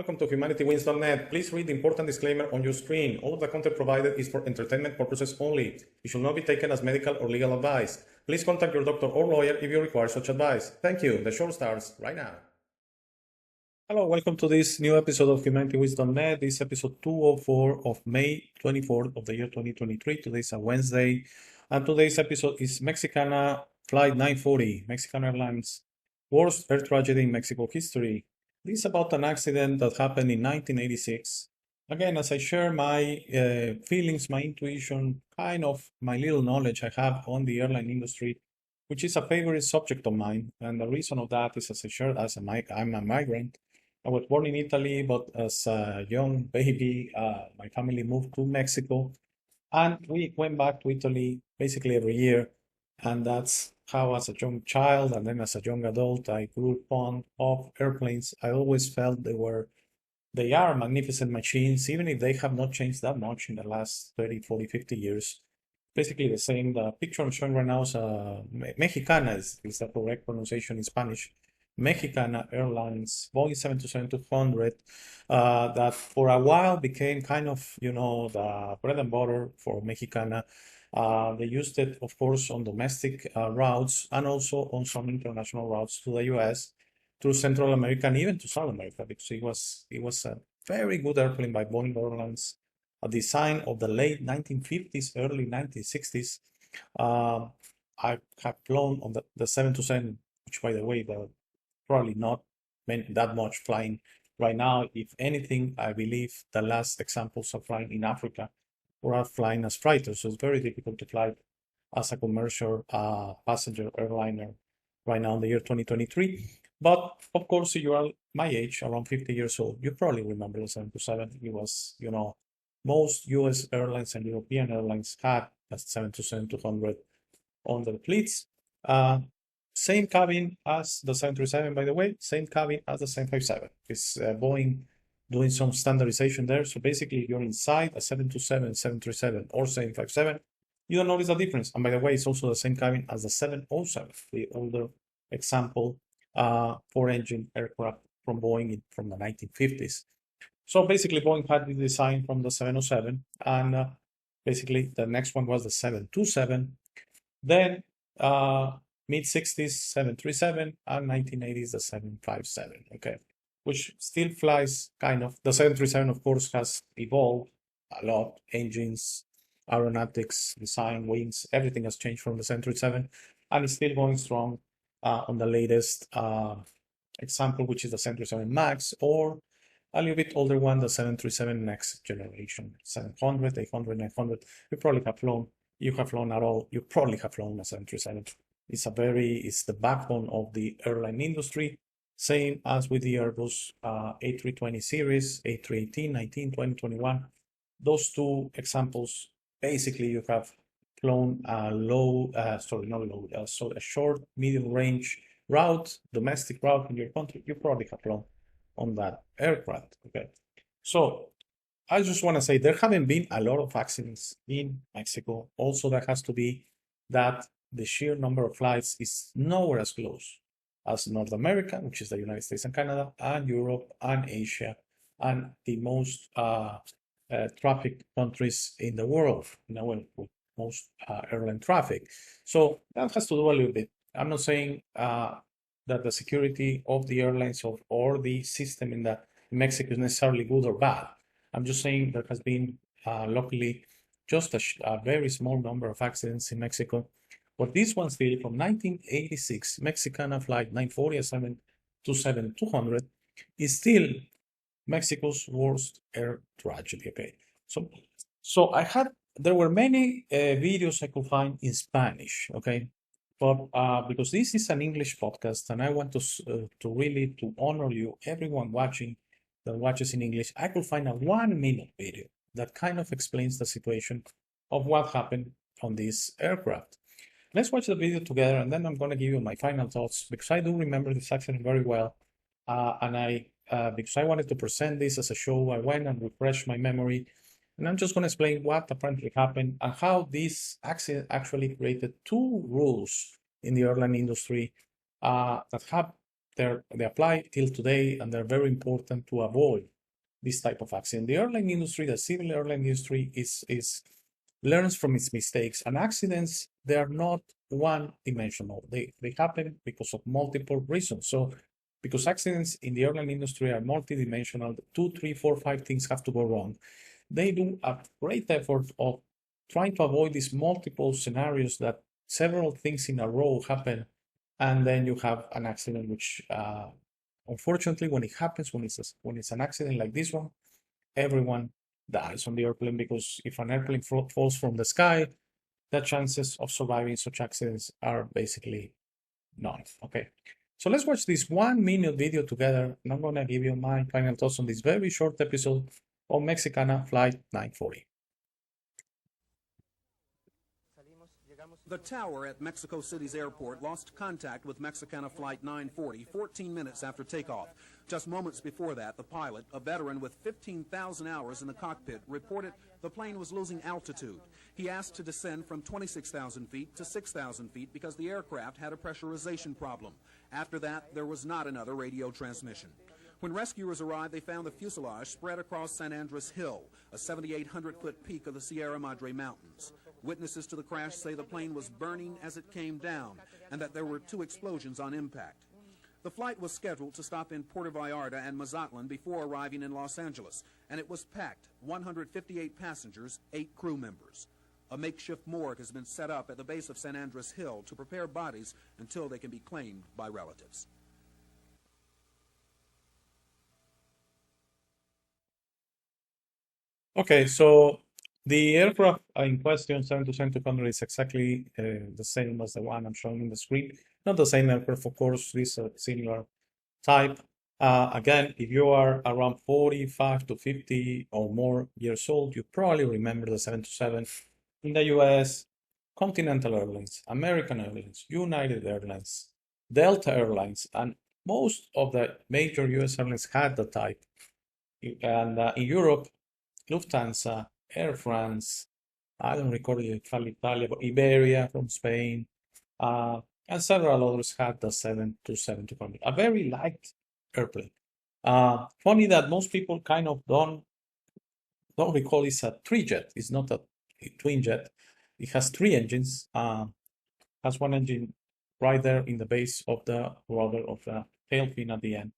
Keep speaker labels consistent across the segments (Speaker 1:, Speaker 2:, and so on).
Speaker 1: Welcome to HumanityWins.net. Please read the important disclaimer on your screen. All of the content provided is for entertainment purposes only. It should not be taken as medical or legal advice. Please contact your doctor or lawyer if you require such advice. Thank you. The show starts right now. Hello, welcome to this new episode of HumanityWins.net. This is episode 204 of May 24th of the year 2023. Today is a Wednesday, and today's episode is Mexicana Flight 940, Mexican Airlines worst air tragedy in Mexico history. This is about an accident that happened in 1986. Again, as I share my feelings, my intuition, kind of my little knowledge I have on the airline industry, which is a favorite subject of mine. And the reason of that is, as I shared, I'm a migrant. I was born in Italy, but as a young baby, my family moved to Mexico. And we went back to Italy basically every year. And that's how, as a young child and then as a young adult, I grew fond of airplanes. I always felt they are magnificent machines, even if they have not changed that much in the last 30, 40, 50 years. Basically the same. The picture I'm showing right now is Mexicana, is the correct pronunciation in Spanish. Mexicana Airlines, Boeing 727-200, that for a while became kind of, the bread and butter for Mexicana. They used it, of course, on domestic routes and also on some international routes to the US, to Central America, and even to South America, because it was a very good airplane by Boeing Airlines, a design of the late 1950s, early 1960s. I have flown on the 727, which, by the way, they're probably not that much flying right now. If anything, I believe the last examples of flying in Africa were flying as freighters, so it's very difficult to fly as a commercial passenger airliner right now in the year 2023. But of course, if you are my age, around 50 years old, you probably remember the 727. It was, most US airlines and European airlines had a 727-200 on their fleets. Same cabin as the 737, by the way, same cabin as the 757. It's Boeing doing some standardization there. So basically, you're inside a 727, 737, or 757. You don't notice a difference. And by the way, it's also the same cabin as the 707, the older example, four-engine aircraft from Boeing from the 1950s. So basically, Boeing had the design from the 707, and basically the next one was the 727. Then mid-60s 737, and 1980s the 757. Okay, which still flies kind of. The 737, of course, has evolved a lot. Engines, aeronautics, design, wings, everything has changed from the 737, and it's still going strong on the latest example, which is the 737 MAX, or a little bit older one, the 737 next generation, 700, 800, 900. You probably have flown. You have flown at all. You probably have flown a 737. It's the backbone of the airline industry. Same as with the Airbus A320 series, A318, 19, 20, 21. Those two examples, basically you have flown a short, medium range route, domestic route in your country. You probably have flown on that aircraft. Okay, so I just want to say there haven't been a lot of accidents in Mexico. Also, that has to be that the sheer number of flights is nowhere as close as North America, which is the United States and Canada, and Europe and Asia, and the most traffic countries in the world, with most airline traffic. So that has to do a little bit. I'm not saying that the security of the airlines or the system in Mexico is necessarily good or bad. I'm just saying there has been, luckily, just a very small number of accidents in Mexico. But this one still from 1986, Mexicana Flight 940, 727-200, is still Mexico's worst air tragedy. Okay, so there were many videos I could find in Spanish. Okay, but because this is an English podcast and I want to really honor you, everyone watching that watches in English, I could find a 1-minute video that kind of explains the situation of what happened on this aircraft. Let's watch the video together, and then I'm going to give you my final thoughts, because I do remember this accident very well, and because I wanted to present this as a show, I went and refreshed my memory, and I'm just going to explain what apparently happened and how this accident actually created two rules in the airline industry that have they apply till today, and they're very important to avoid this type of accident. The airline industry, the civil airline industry, is learns from its mistakes, and accidents, they are not one-dimensional. They happen because of multiple reasons. So because accidents in the airline industry are multidimensional, 2, 3, 4, 5 things have to go wrong. They do a great effort of trying to avoid these multiple scenarios that several things in a row happen, and then you have an accident, which unfortunately, when it happens, when it's an accident like this one, everyone dies on the airplane, because if an airplane falls from the sky, the chances of surviving such accidents are basically none. Okay, so let's watch this 1-minute video together, and I'm going to give you my final thoughts on this very short episode of Mexicana Flight 940.
Speaker 2: The tower at Mexico City's airport lost contact with Mexicana Flight 940 14 minutes after takeoff. Just moments before that, the pilot, a veteran with 15,000 hours in the cockpit, reported the plane was losing altitude. He asked to descend from 26,000 feet to 6,000 feet because the aircraft had a pressurization problem. After that, there was not another radio transmission. When rescuers arrived, they found the fuselage spread across San Andres Hill, a 7,800-foot peak of the Sierra Madre Mountains. Witnesses to the crash say the plane was burning as it came down, and that there were 2 explosions on impact. The flight was scheduled to stop in Puerto Vallarta and Mazatlan before arriving in Los Angeles, and it was packed, 158 passengers, 8 crew members. A makeshift morgue has been set up at the base of San Andres Hill to prepare bodies until they can be claimed by relatives.
Speaker 1: Okay, so the aircraft in question, 727-200, is exactly the same as the one I'm showing in the screen. Not the same aircraft, of course, this is a similar type. Again, if you are around 45 to 50 or more years old, you probably remember the 727 in the US, Continental Airlines, American Airlines, United Airlines, Delta Airlines, and most of the major US airlines had the type. And in Europe, Lufthansa, Air France, I don't recall if Alitalia, but Iberia from Spain, and several others had the 727-200, a very light airplane. Funny that most people kind of don't recall it's a three-jet. It's not a twin jet. It has 3 engines. Has 1 engine right there in the base of the rudder of the tail fin at the end.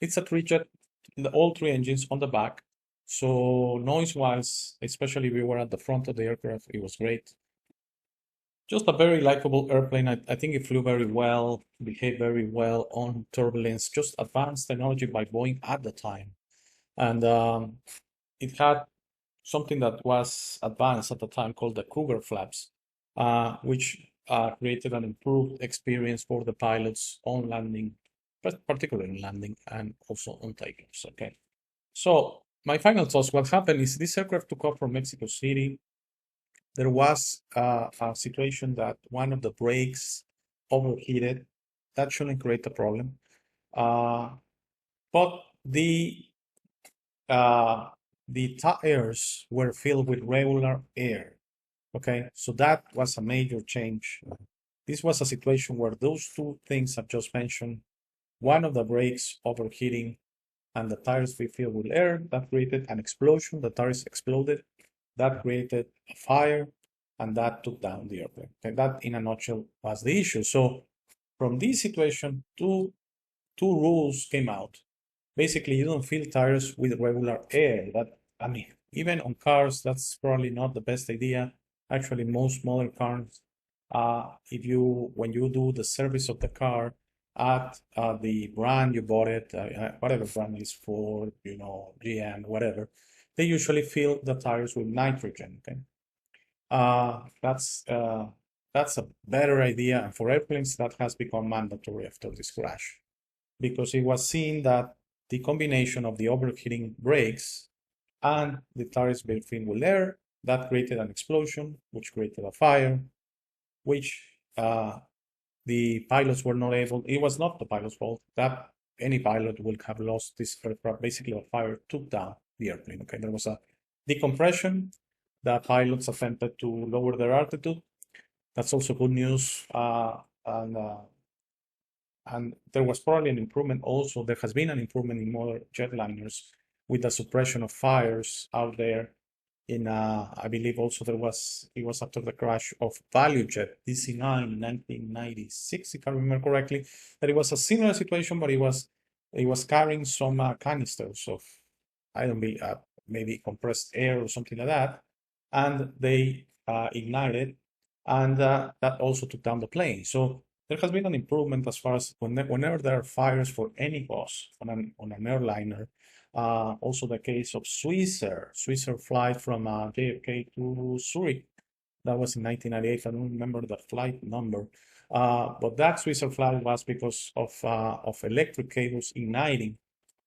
Speaker 1: It's a three-jet, all 3 engines on the back. So noise-wise, especially if we were at the front of the aircraft, it was great. Just a very likable airplane. I think it flew very well, behaved very well on turbulence, just advanced technology by Boeing at the time. And it had something that was advanced at the time called the Cougar flaps, which created an improved experience for the pilots on landing, but particularly in landing and also on takeoffs. Okay, so my final thoughts. What happened is this aircraft took off from Mexico City. There was a situation that one of the brakes overheated. That shouldn't create a problem. But the tires were filled with regular air. Okay, so that was a major change. This was a situation where those 2 things I've just mentioned, one of the brakes overheating and the tires were filled with air, that created an explosion. The tires exploded. That created a fire, and that took down the airplane. Okay, that in a nutshell was the issue. So from this situation, two rules came out. Basically, you don't fill tires with regular air. I mean, even on cars, that's probably not the best idea. Actually, most modern cars, when you do the service of the car at the brand you bought it, whatever brand is Ford, GM, whatever, they usually fill the tires with nitrogen. Okay, that's a better idea, and for airplanes that has become mandatory after this crash, because it was seen that the combination of the overheating brakes and the tires being filled with air, that created an explosion, which created a fire, which the pilots were not able. It was not the pilot's fault. That any pilot would have lost this aircraft. Basically, a fire took down the airplane. Okay, there was a decompression. The pilots attempted to lower their altitude. That's also good news. And and there was probably an improvement also. There has been an improvement in modern jetliners with the suppression of fires out there. I believe also it was after the crash of ValueJet DC-9 in 1996, if I remember correctly, that it was a similar situation, but it was carrying some canisters of, I don't know, maybe compressed air or something like that, and they ignited, and that also took down the plane. So there has been an improvement as far as whenever there are fires for any cause on an airliner. Also the case of Swissair flight from JFK to Zurich. That was in 1998. I don't remember the flight number, but that Swissair flight was because of electric cables igniting.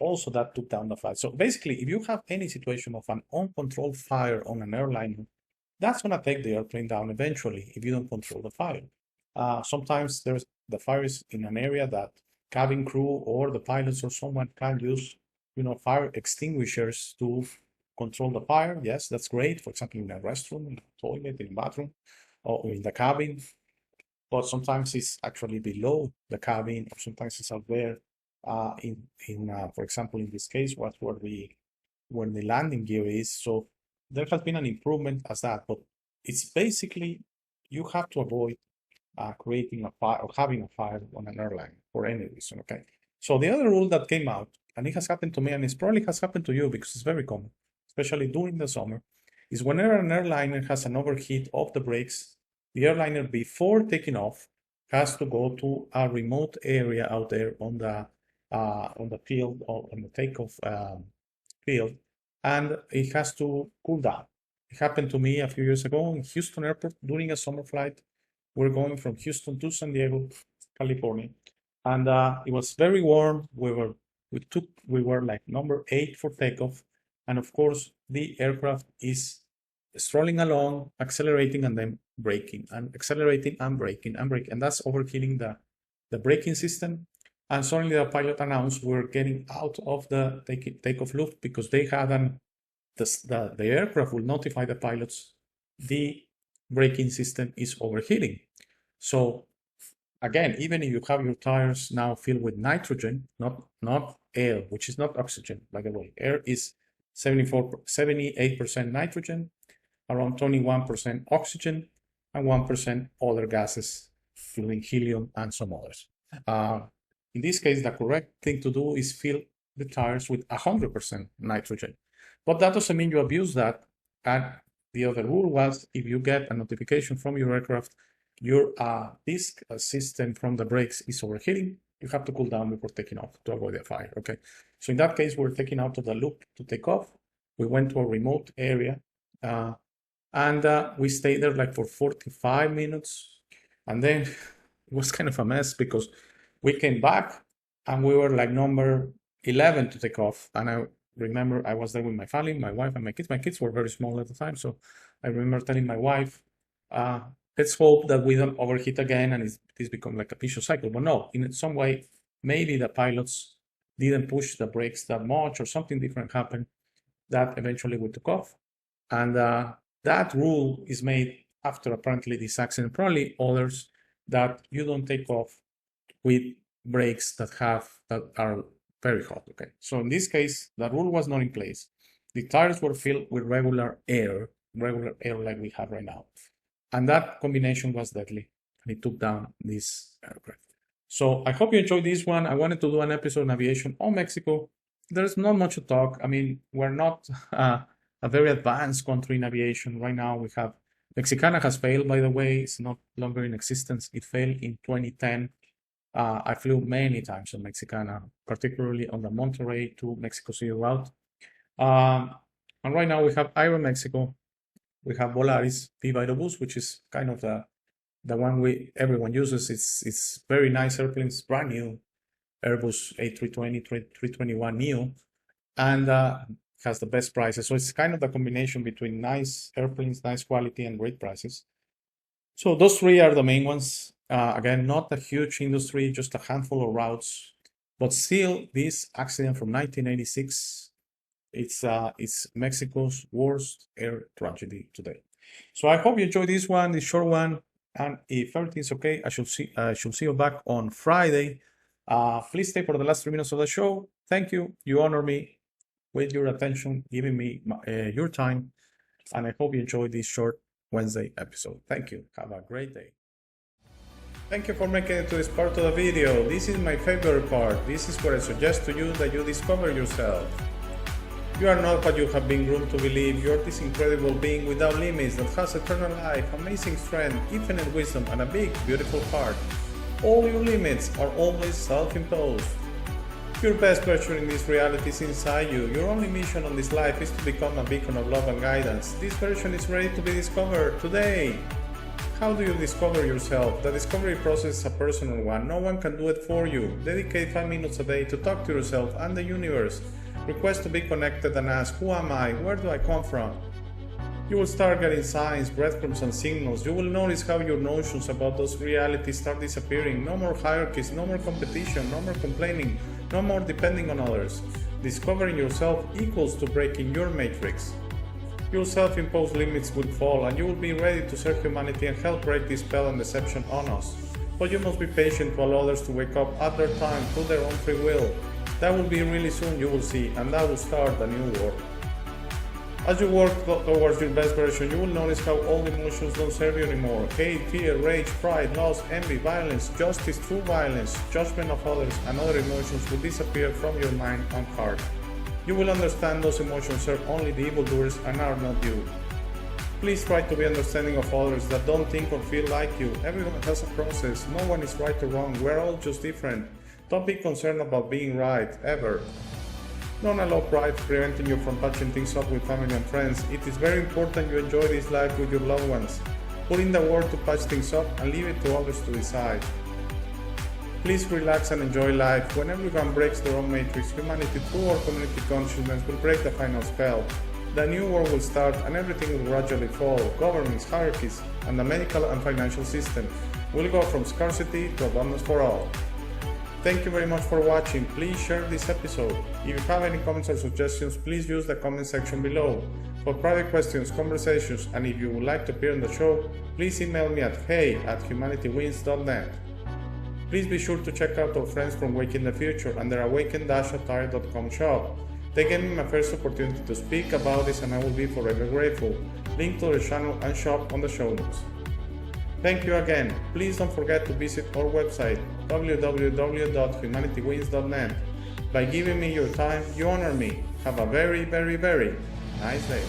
Speaker 1: Also, that took down the flight. So basically, if you have any situation of an uncontrolled fire on an airliner, that's going to take the airplane down eventually if you don't control the fire. Sometimes the fire is in an area that cabin crew or the pilots or someone can use fire extinguishers to control the fire. Yes, that's great. For example, in a restroom, in a toilet, in a bathroom, or in the cabin. But sometimes it's actually below the cabin, or sometimes it's out there. For example, in this case, where the landing gear is. So there has been an improvement as that, but it's basically you have to avoid creating a fire or having a fire on an airline for any reason. Okay. So the other rule that came out, and it has happened to me, and it probably has happened to you because it's very common, especially during the summer, is whenever an airliner has an overheat of the brakes, the airliner before taking off has to go to a remote area out there on the field or on the takeoff field, and it has to cool down. It happened to me a few years ago in Houston Airport during a summer flight. We're going from Houston to San Diego, California, and it was very warm. We were like number 8 for takeoff, and of course the aircraft is strolling along, accelerating and then braking, and accelerating and braking and braking, and that's overheating the braking system. And suddenly the pilot announced we're getting out of the takeoff loop because they had the aircraft will notify the pilots the braking system is overheating. So again, even if you have your tires now filled with nitrogen, not air, which is not oxygen, by the way. Air is 78% nitrogen, around 21% oxygen, and 1% other gases, including helium and some others. In this case, the correct thing to do is fill the tires with 100% nitrogen. But that doesn't mean you abuse that. And the other rule was if you get a notification from your aircraft, your disk system from the brakes is overheating, you have to cool down before taking off to avoid a fire. Okay. So in that case, we're taking out of the loop to take off. We went to a remote area and we stayed there like for 45 minutes. And then it was kind of a mess because we came back and we were like number 11 to take off. And I remember I was there with my family, my wife and my kids. My kids were very small at the time. So I remember telling my wife, let's hope that we don't overheat again and this become like a vicious cycle. But no, in some way, maybe the pilots didn't push the brakes that much or something different happened that eventually we took off. And that rule is made after apparently this accident, probably others, that you don't take off with brakes that are very hot. Okay, so in this case, the rule was not in place. The tires were filled with regular air like we have right now, and that combination was deadly, and it took down this aircraft. So I hope you enjoyed this one. I wanted to do an episode on aviation on Mexico. There's not much to talk. I mean, we're not a very advanced country in aviation right now. We have Mexicana has failed, by the way. It's not longer in existence. It failed in 2010. I flew many times on Mexicana, particularly on the Monterrey to Mexico City route. And right now we have Aeromexico, we have Volaris, Viva Aerobus, which is kind of the one everyone uses. It's very nice airplanes, brand new Airbus A320, 321 Neo, and has the best prices. So it's kind of the combination between nice airplanes, nice quality, and great prices. So those three are the main ones. Again, not a huge industry, just a handful of routes, but still this accident from 1986, it's Mexico's worst air tragedy today. So I hope you enjoyed this one, this short one, and if everything's okay, I should see you back on Friday Please stay for the last 3 minutes of the show. Thank you. You honor me with your attention, giving me your time. And I hope you enjoyed this short Wednesday episode. Thank you. Have a great day. Thank you for making it to this part of the video. This is my favorite part. This is where I suggest to you that you discover yourself. You are not what you have been groomed to believe. You are this incredible being without limits that has eternal life, amazing strength, infinite wisdom, and a big, beautiful heart. All your limits are always self-imposed. Your best version in this reality is inside you. Your only mission on this life is to become a beacon of love and guidance. This version is ready to be discovered today. How do you discover yourself? The discovery process is a personal one. No one can do it for you. Dedicate 5 minutes a day to talk to yourself and the universe. Request to be connected and ask, who am I? Where do I come from? You will start getting signs, breadcrumbs, and signals. You will notice how your notions about those realities start disappearing. No more hierarchies, no more competition, no more complaining, no more depending on others. Discovering yourself equals to breaking your matrix. Your self-imposed limits will fall, and you will be ready to serve humanity and help break this spell and deception on us. But you must be patient to allow others to wake up at their time through their own free will. That will be really soon, you will see, and that will start a new world. As you work towards your best version, you will notice how all emotions don't serve you anymore. Hate, fear, rage, pride, loss, envy, violence, justice, true violence, judgment of others, and other emotions will disappear from your mind and heart. You will understand those emotions serve only the evildoers and are not you. Please try to be understanding of others that don't think or feel like you. Everyone has a process. No one is right or wrong. We're all just different. Don't be concerned about being right, ever. Don't allow pride preventing you from patching things up with family and friends. It is very important you enjoy this life with your loved ones. Put in the work to patch things up and leave it to others to decide. Please relax and enjoy life. When everyone breaks their own matrix, humanity through our community consciousness will break the final spell. The new world will start and everything will gradually fall. Governments, hierarchies, and the medical and financial system will go from scarcity to abundance for all. Thank you very much for watching. Please share this episode. If you have any comments or suggestions, please use the comment section below. For private questions, conversations, and if you would like to appear on the show, please email me at hey@humanitywins.net. Please be sure to check out our friends from Waking the Future and their awaken-attire.com shop. They gave me my first opportunity to speak about this and I will be forever grateful. Link to their channel and shop on the show notes. Thank you again. Please don't forget to visit our website www.humanitywins.net. By giving me your time, you honor me. Have a very, very, very nice day.